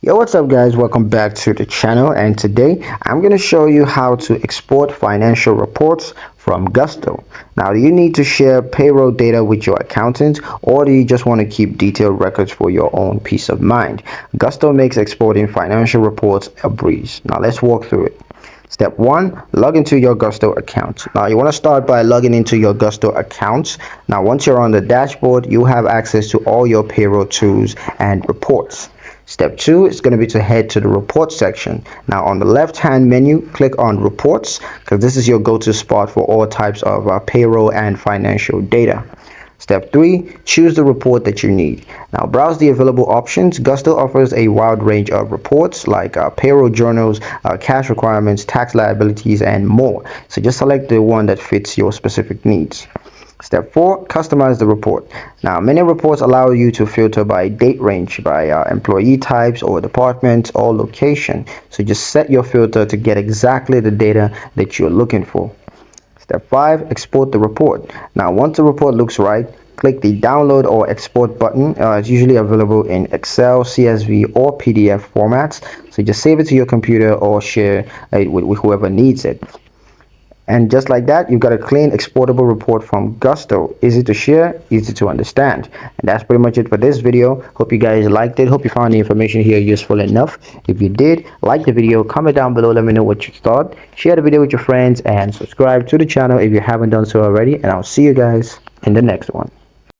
Yo, what's up guys? Welcome back to the channel, and today I'm going to show you how to export financial reports from Gusto. Now, do you need to share payroll data with your accountant, or do you just want to keep detailed records for your own peace of mind? Gusto makes exporting financial reports a breeze. Now let's walk through it. Step 1, log into your Gusto account. Now you want to start by logging into your Gusto account. Now once you're on the dashboard, you have access to all your payroll tools and reports. Step 2 is going to be to head to the report section. Now on the left hand menu, click on reports, because this is your go-to spot for all types of payroll and financial data. Step 3, choose the report that you need. Now browse the available options. Gusto offers a wide range of reports like payroll journals, cash requirements, tax liabilities, and more. So just select the one that fits your specific needs. Step 4, customize the report. Now many reports allow you to filter by date range, by employee types or department or location. So just set your filter to get exactly the data that you're looking for. Step 5, export the report. Now once the report looks right, click the download or export button. It's usually available in Excel, CSV, or PDF formats. So just save it to your computer or share it with whoever needs it. And just like that, you've got a clean exportable report from Gusto. Easy to share, easy to understand. And that's pretty much it for this video. Hope you guys liked it. Hope you found the information here useful enough. If you did, like the video, comment down below, let me know what you thought. Share the video with your friends and subscribe to the channel if you haven't done so already. And I'll see you guys in the next one.